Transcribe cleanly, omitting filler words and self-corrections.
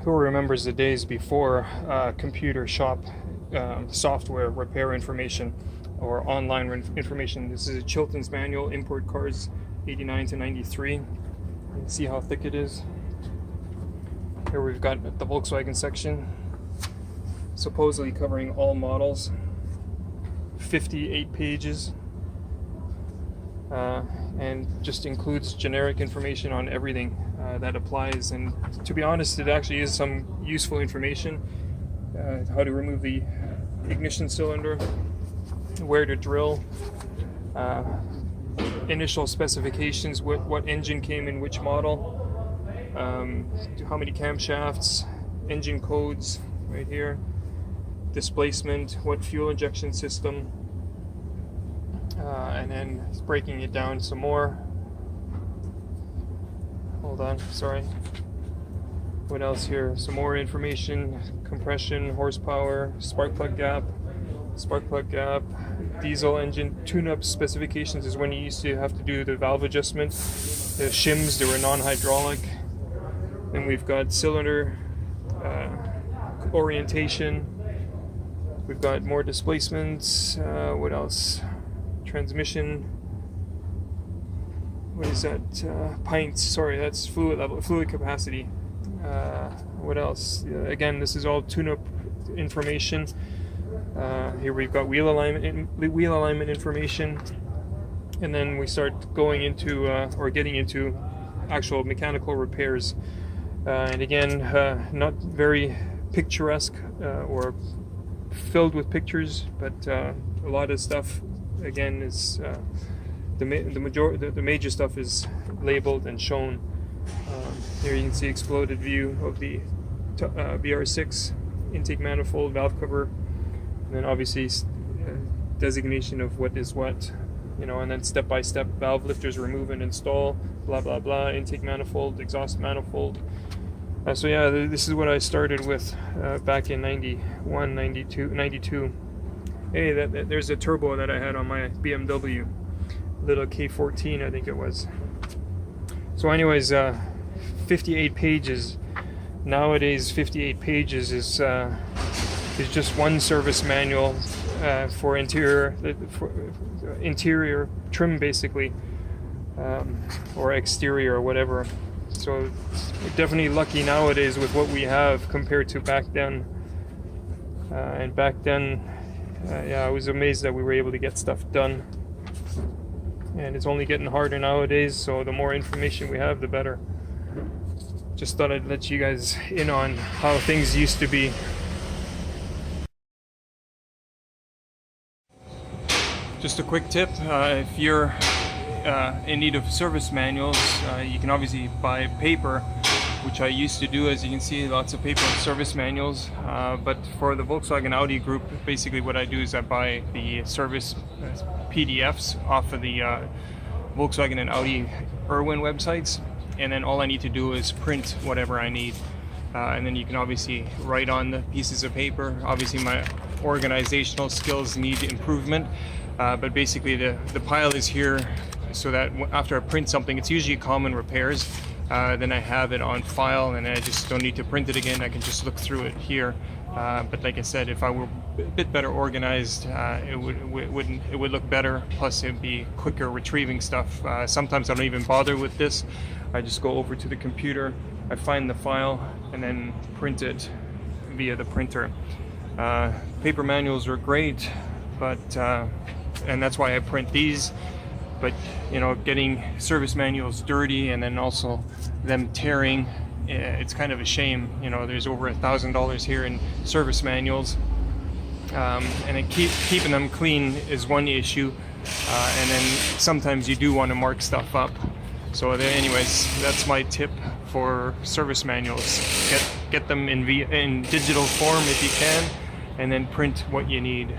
Who remembers the days before computer shop software repair information or online information? This is a Chilton's manual, import cars 89 to 93. You can see how thick it is. Here we've got the Volkswagen section, supposedly covering all models, 58 pages, and just includes generic information on everything that applies. And to be honest, it actually is some useful information. How to remove the ignition cylinder, where to drill, initial specifications, what engine came in which model, how many camshafts, engine codes right here, displacement, what fuel injection system, and then breaking it down some more. Hold on, sorry. What else here? Some more information: compression, horsepower, spark plug gap, diesel engine tune-up specifications is when you used to have to do the valve adjustment. The shims, they were non-hydraulic. Then we've got cylinder orientation. We've got more displacements. What else? Transmission. What is that? Pints. Sorry, that's fluid level, fluid capacity. What else? Again, this is all tune-up information. Here we've got wheel alignment information, and then we start going into or getting into actual mechanical repairs. And again, not very picturesque or filled with pictures, but a lot of stuff again is the major stuff is labeled and shown. Here you can see exploded view of the VR6 intake manifold, valve cover, and then obviously designation of what is what, you know, and then step-by-step valve lifters remove and install, blah blah blah, intake manifold, exhaust manifold. So yeah, this is what I started with back in 91, 92. Hey, there's a turbo that I had on my BMW, little K14 I think it was. So anyways, 58 pages. Nowadays 58 pages is just one service manual for interior trim basically, or exterior or whatever. So we're definitely lucky nowadays with what we have compared to back then. And back then, yeah, I was amazed that we were able to get stuff done. And it's only getting harder nowadays, so the more information we have, the better. Just thought I'd let you guys in on how things used to be. Just a quick tip, if you're in need of service manuals, you can obviously buy paper, which I used to do. As you can see, lots of paper and service manuals, but for the Volkswagen Audi group, basically what I do is I buy the service PDFs off of the Volkswagen and Audi Irwin websites, and then all I need to do is print whatever I need, and then you can obviously write on the pieces of paper. Obviously my organizational skills need improvement, but basically the pile is here so that after I print something, it's usually common repairs, then I have it on file and I just don't need to print it again. I can just look through it here. But like I said, if I were a bit better organized, it would look better. Plus, it'd be quicker retrieving stuff. Sometimes I don't even bother with this. I just go over to the computer, I find the file, and then print it via the printer. Paper manuals are great, but and that's why I print these. But you know, getting service manuals dirty and then also them tearing, it's kind of a shame. You know, there's over $1,000 here in service manuals, and keeping them clean is one issue, and then sometimes you do want to mark stuff up. So anyways, that's my tip for service manuals. Get them in digital form if you can, and then print what you need.